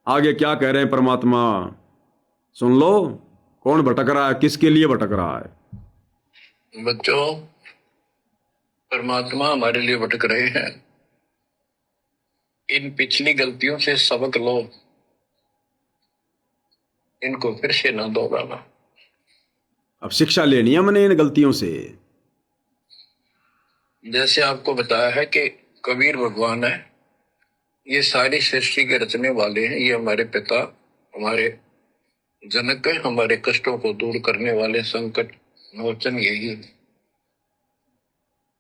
आगे क्या कह रहे हैं परमात्मा, सुन लो। कौन भटक रहा है, किसके लिए भटक रहा है? बच्चों, परमात्मा हमारे लिए भटक रहे हैं। इन पिछली गलतियों से सबक लो, इनको फिर से ना दोहराना। अब शिक्षा लेनी है हमने इन गलतियों से। जैसे आपको बताया है कि कबीर भगवान है, ये सारी सृष्टि के रचने वाले हैं, ये हमारे पिता, हमारे जनक है, हमारे कष्टों को दूर करने वाले, संकट मोचन यही है।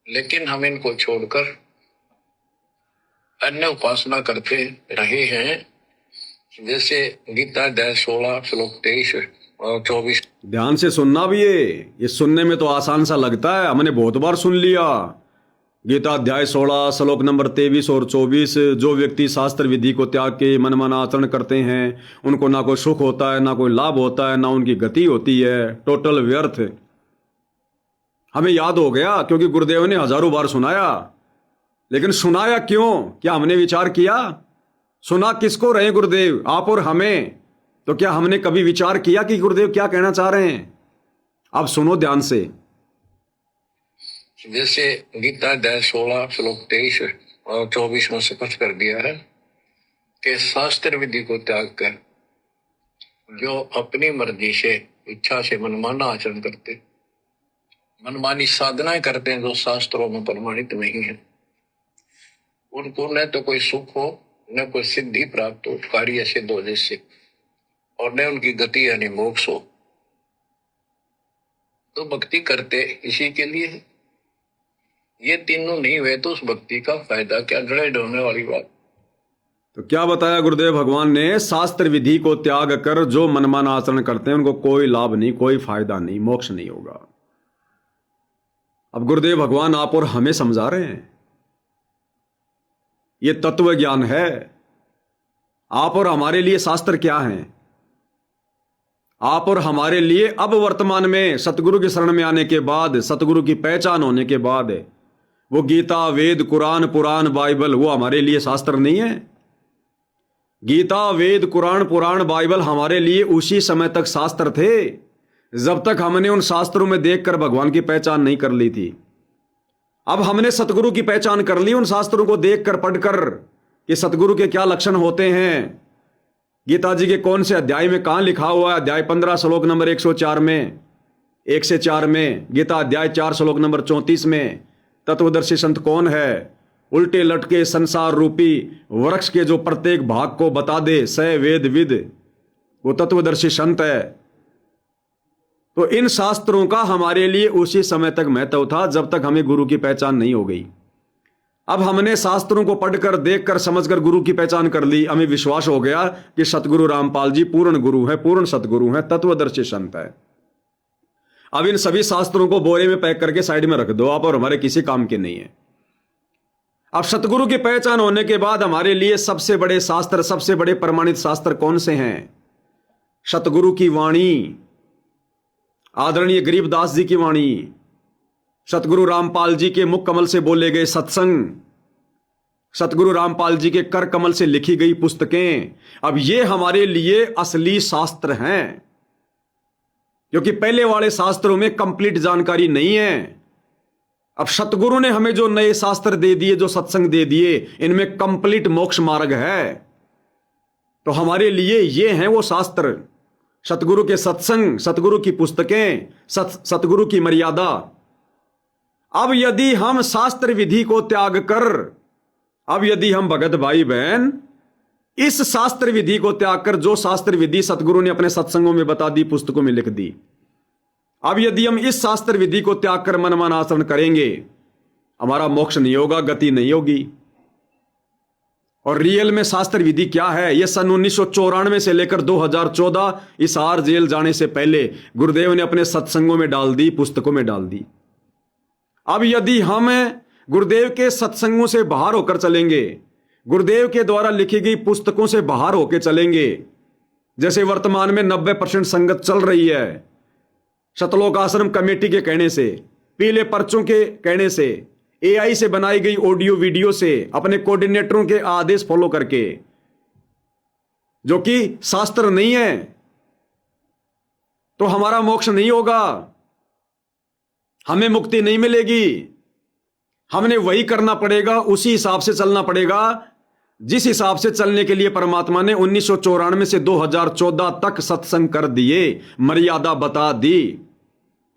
लेकिन हम इनको छोड़कर अन्य उपासना करते रहे हैं। जैसे गीता अध्याय 16 श्लोक 23 और 24। ध्यान से सुनना भी है, ये सुनने में तो आसान सा लगता है, हमने बहुत बार सुन लिया। गीता अध्याय 16 श्लोक नंबर 23 और 24, जो व्यक्ति शास्त्र विधि को त्याग के मनमाना आचरण करते हैं उनको ना कोई सुख होता है, ना कोई लाभ होता है, ना उनकी गति होती है, टोटल व्यर्थ। हमें याद हो गया क्योंकि गुरुदेव ने हजारों बार सुनाया। लेकिन सुनाया क्यों? क्या हमने विचार किया? सुना किसको रहे गुरुदेव, आप और हमें? तो क्या हमने कभी विचार किया कि गुरुदेव क्या कहना चाह रहे हैं? अब सुनो ध्यान से। जैसे गीता अध्याय 16 श्लोक 23 और 24 में स्पष्ट कर दिया है कि शास्त्र विधि को त्याग कर जो अपनी मर्जी से, इच्छा से मनमाना आचरण करते, मनमानी साधनाएं करते हैं जो शास्त्रों में प्रमाणित नहीं है, उनको न तो कोई सुख हो, न कोई सिद्धि प्राप्त हो, कार्य सिद्ध हो जिससे, और न उनकी गति यानी मोक्ष हो। तो भक्ति करते इसी के लिए है। ये तीनों नहीं हुए तो उस भक्ति का फायदा क्या? जड़े ढोने वाली बात। तो क्या बताया गुरुदेव भगवान ने? शास्त्र विधि को त्याग कर जो मनमाना आचरण करते हैं उनको कोई लाभ नहीं, कोई फायदा नहीं, मोक्ष नहीं होगा। अब गुरुदेव भगवान आप और हमें समझा रहे हैं, ये तत्व ज्ञान है। आप और हमारे लिए शास्त्र क्या है? आप और हमारे लिए अब वर्तमान में सतगुरु की शरण में आने के बाद, सतगुरु की पहचान होने के बाद, वो गीता, वेद, कुरान, पुराण, बाइबल, वो हमारे लिए शास्त्र नहीं है। गीता, वेद, कुरान, पुराण, बाइबल हमारे लिए उसी समय तक शास्त्र थे जब तक हमने उन शास्त्रों में देखकर भगवान की पहचान नहीं कर ली थी। अब हमने सतगुरु की पहचान कर ली उन शास्त्रों को देखकर, पढ़कर, कि सतगुरु के क्या लक्षण होते हैं। गीता जी के कौन से अध्याय में कहां लिखा हुआ है? अध्याय 15 श्लोक नंबर 104 में, 1 से 4 में। गीता अध्याय 4 श्लोक नंबर 34 में तत्वदर्शी संत कौन है? उल्टे लटके संसार रूपी वृक्ष के जो प्रत्येक भाग को बता दे, स वेद विद, वो तत्वदर्शी संत है। तो इन शास्त्रों का हमारे लिए उसी समय तक महत्व था जब तक हमें गुरु की पहचान नहीं हो गई। अब हमने शास्त्रों को पढ़कर, देखकर, समझकर गुरु की पहचान कर ली। हमें विश्वास हो गया कि सतगुरु रामपाल जी पूर्ण गुरु हैं, पूर्ण सतगुरु हैं, तत्वदर्शी संत है। अब इन सभी शास्त्रों को बोरे में पैक करके साइड में रख दो, आप और हमारे किसी काम के नहीं है। अब सतगुरु की पहचान होने के बाद हमारे लिए सबसे बड़े शास्त्र, सबसे बड़े प्रमाणित शास्त्र कौन से हैं? सतगुरु की वाणी, आदरणीय गरीबदास जी की वाणी, सतगुरु रामपाल जी के मुख कमल से बोले गए सत्संग, सतगुरु रामपाल जी के कर कमल से लिखी गई पुस्तकें। अब ये हमारे लिए असली शास्त्र हैं, क्योंकि पहले वाले शास्त्रों में कंप्लीट जानकारी नहीं है। अब सतगुरु ने हमें जो नए शास्त्र दे दिए, जो सत्संग दे दिए, इनमें कंप्लीट मोक्ष मार्ग है। तो हमारे लिए ये हैं वो शास्त्र, सतगुरु के सत्संग, सतगुरु की पुस्तकें, सतगुरु की मर्यादा। अब यदि हम शास्त्र विधि को त्याग कर, अब यदि हम भगत भाई बहन इस शास्त्र विधि को त्याग कर, जो शास्त्र विधि सतगुरु ने अपने सत्संगों में बता दी, पुस्तकों में लिख दी, अब यदि हम इस शास्त्र विधि को त्याग कर मनमाना आचरण करेंगे, हमारा मोक्ष नहीं होगा, गति नहीं होगी। और रियल में शास्त्र विधि क्या है? यह सन 1994 से लेकर 2014 हिसार जेल जाने से पहले गुरुदेव ने अपने सत्संगों में डाल दी, पुस्तकों में डाल दी। अब यदि हम गुरुदेव के सत्संगों से बाहर होकर चलेंगे, गुरुदेव के द्वारा लिखी गई पुस्तकों से बाहर होकर चलेंगे, जैसे वर्तमान में 90% संगत चल रही है, सतलोक आश्रम कमेटी के कहने से, पीले पर्चों के कहने से, एआई से बनाई गई ऑडियो वीडियो से, अपने कोऑर्डिनेटरों के आदेश फॉलो करके, जो कि शास्त्र नहीं है, तो हमारा मोक्ष नहीं होगा, हमें मुक्ति नहीं मिलेगी। हमने वही करना पड़ेगा, उसी हिसाब से चलना पड़ेगा जिस हिसाब से चलने के लिए परमात्मा ने 1994 से 2014 तक सत्संग कर दिए, मर्यादा बता दी।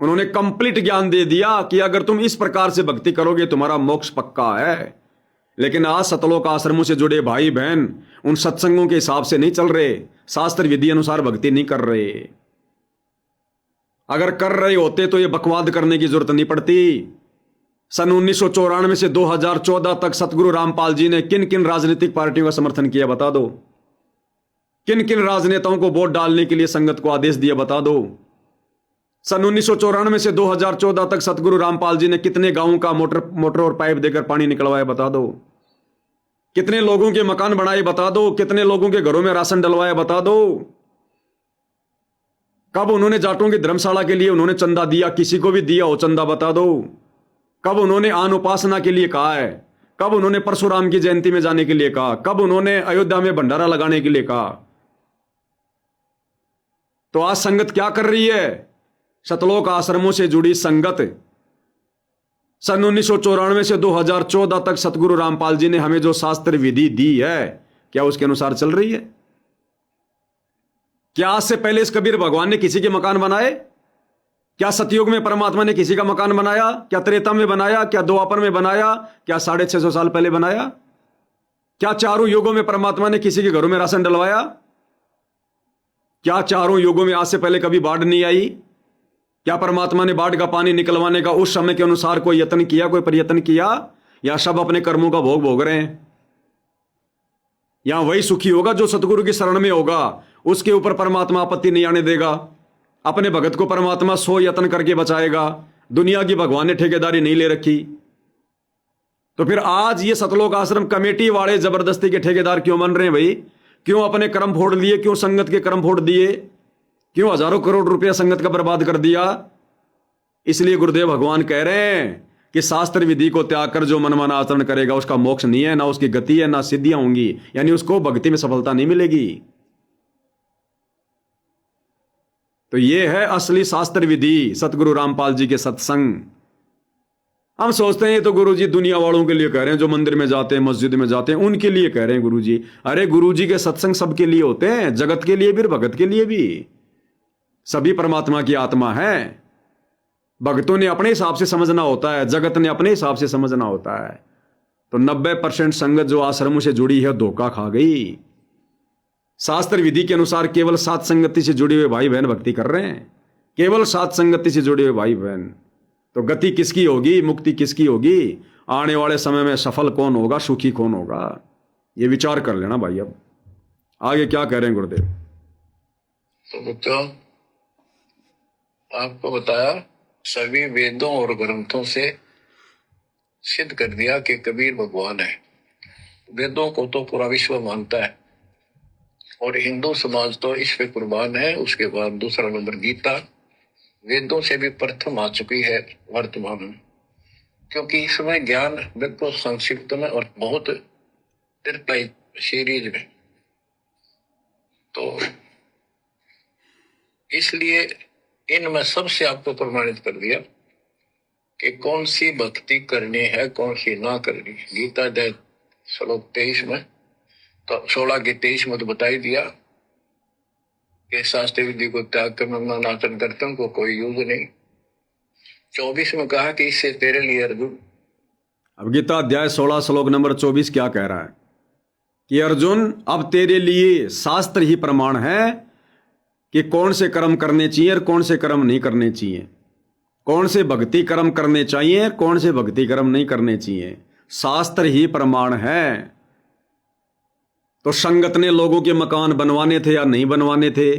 उन्होंने कंप्लीट ज्ञान दे दिया कि अगर तुम इस प्रकार से भक्ति करोगे तुम्हारा मोक्ष पक्का है। लेकिन आज सतलोक आश्रमों से जुड़े भाई बहन उन सत्संगों के हिसाब से नहीं चल रहे, शास्त्र विधि अनुसार भक्ति नहीं कर रहे। अगर कर रहे होते तो ये बकवाद करने की जरूरत नहीं पड़ती। सन 1994 से 2014 तक सतगुरु रामपाल जी ने किन किन राजनीतिक पार्टियों का समर्थन किया बता दो, किन किन राजनेताओं को वोट डालने के लिए संगत को आदेश दिया बता दो। सन 1994 से 2014 तक सतगुरु रामपाल जी ने कितने गांवों का मोटर और पाइप देकर पानी निकलवाया बता दो, कितने लोगों के मकान बनाए बता दो, कितने लोगों के घरों में राशन डलवाया बता दो। कब उन्होंने जाटों की धर्मशाला के लिए उन्होंने चंदा दिया, किसी को भी दिया हो चंदा बता दो। कब उन्होंने आन उपासना के लिए कहा है, कब उन्होंने परशुराम की जयंती में जाने के लिए कहा, कब उन्होंने अयोध्या में भंडारा लगाने के लिए कहा। तो आज संगत क्या कर रही है? सतलोक आश्रमों से जुड़ी संगत सन 1994 से 2014 तक सतगुरु रामपाल जी ने हमें जो शास्त्र विधि दी है, क्या उसके अनुसार चल रही है? क्या आज से पहले इस कबीर भगवान ने किसी के मकान बनाए? क्या सतयुग में परमात्मा ने किसी का मकान बनाया? क्या त्रेता में बनाया? क्या द्वापर में बनाया? क्या 650 साल पहले बनाया? क्या चारों युगों में परमात्मा ने किसी के घरों में राशन डलवाया? क्या चारों युगों में आज से पहले कभी बाढ़ नहीं आई? क्या परमात्मा ने बाढ़ का पानी निकलवाने का उस समय के अनुसार कोई यत्न किया, कोई प्रयत्न किया, या सब अपने कर्मों का भोग भोग रहे हैं? यहां वही सुखी होगा जो सतगुरु की शरण में होगा, उसके ऊपर परमात्मा आपत्ति नहीं आने देगा। अपने भगत को परमात्मा 100 यत्न करके बचाएगा। दुनिया की भगवान ने ठेकेदारी नहीं ले रखी। तो फिर आज ये सतलोक आश्रम कमेटी वाले जबरदस्ती के ठेकेदार क्यों बन रहे हैं भाई? क्यों अपने कर्म फोड़ लिए? क्यों संगत के कर्म फोड़ दिए? क्यों हजारों करोड़ रुपया संगत का बर्बाद कर दिया? इसलिए गुरुदेव भगवान कह रहे हैं कि शास्त्र विधि को त्याग कर जो मनमाना आचरण करेगा उसका मोक्ष नहीं है, ना उसकी गति है, ना सिद्धियां होंगी, यानी उसको भक्ति में सफलता नहीं मिलेगी। तो ये है असली शास्त्र विधि, सतगुरु रामपाल जी के सत्संग। हम सोचते हैं ये तो गुरुजी दुनिया वालों के लिए कह रहे हैं, जो मंदिर में जाते हैं, मस्जिद में जाते हैं, उनके लिए कह रहे हैं गुरुजी। अरे गुरुजी के सत्संग सबके लिए होते हैं, जगत के लिए भी, भगत के लिए भी। सभी परमात्मा की आत्मा है। भक्तों ने अपने हिसाब से समझना होता है, जगत ने अपने हिसाब से समझना होता है। तो 90% संगत जो आश्रमों से जुड़ी है धोखा खा गई। शास्त्र विधि के अनुसार केवल सात संगति से जुड़े हुए भाई बहन भक्ति कर रहे हैं, केवल सात संगति से जुड़े हुए भाई बहन। तो गति किसकी होगी, मुक्ति किसकी होगी? आने वाले समय में सफल कौन होगा, सुखी कौन होगा? ये विचार कर लेना भाई। अब आगे क्या कह रहे हैं गुरुदेव? तो बच्चों, आपको बताया सभी वेदों और ग्रंथों से सिद्ध कर दिया कि कबीर भगवान है। वेदों को तो पूरा विश्व मानता है और हिंदू समाज तो इस पे कुर्बान है। उसके बाद दूसरा नंबर गीता, वेदों से भी प्रथम आ चुकी है वर्तमान में, क्योंकि इसमें ज्ञान बिल्कुल संक्षिप्त में और बहुत सीरीज में। तो इसलिए इनमें सबसे आपको प्रमाणित कर दिया कि कौन सी भक्ति करनी है, कौन सी ना करनी। गीता अध्याय श्लोक 23 में तो 16 के 23 में तो बता ही दिया कि शास्त्र विधि को त्याग कर नाचन करते उनको कोई यूज नहीं। 24 में कहा कि इससे तेरे लिए अर्जुन। अब गीता अध्याय 16 श्लोक नंबर 24 क्या कह रहा है कि अर्जुन, अब तेरे लिए शास्त्र ही प्रमाण है कि कौन से कर्म करने चाहिए और कौन से कर्म नहीं करने चाहिए, कौन से भक्ति कर्म करने चाहिए, कौन से भक्ति कर्म नहीं करने चाहिए। शास्त्र ही प्रमाण है। तो संगत ने लोगों के मकान बनवाने थे या नहीं बनवाने थे?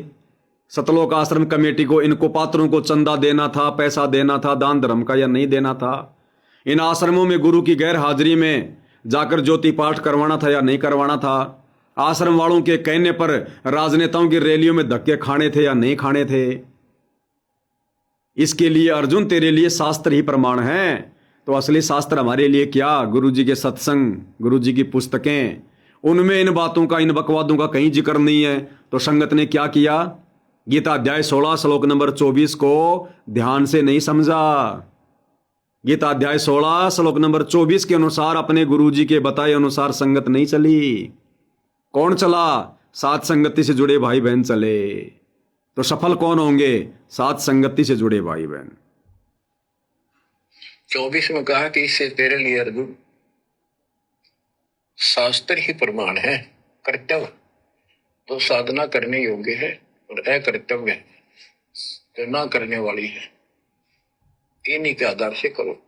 सतलोक आश्रम कमेटी को इनको पात्रों को चंदा देना था, पैसा देना था, दान धर्म का, या नहीं देना था? इन आश्रमों में गुरु की गैर हाजिरी में जाकर ज्योति पाठ करवाना था या नहीं करवाना था? आश्रम वालों के कहने पर राजनेताओं की रैलियों में धक्के खाने थे या नहीं खाने थे? इसके लिए अर्जुन तेरे लिए शास्त्र ही प्रमाण है। तो असली शास्त्र हमारे लिए क्या? गुरु जी के सत्संग, गुरु जी की पुस्तकें, उनमें इन बातों का, इन बकवादों का कहीं जिक्र नहीं है। तो संगत ने क्या किया? गीता अध्याय 16 श्लोक नंबर 24 को ध्यान से नहीं समझा। गीता अध्याय 16 श्लोक नंबर 24 के अनुसार, अपने गुरुजी के बताए अनुसार संगत नहीं चली। कौन चला? सात संगति से जुड़े भाई बहन चले। तो सफल कौन होंगे? सात संगति से जुड़े भाई बहन। 24 में कहा कि इससे तेरे लिए अर्जुन शास्त्र ही प्रमाण है। कर्तव्य तो साधना करने योग्य है और अकर्तव्य जो ना करने वाली है, इन्हीं के आधार से करो।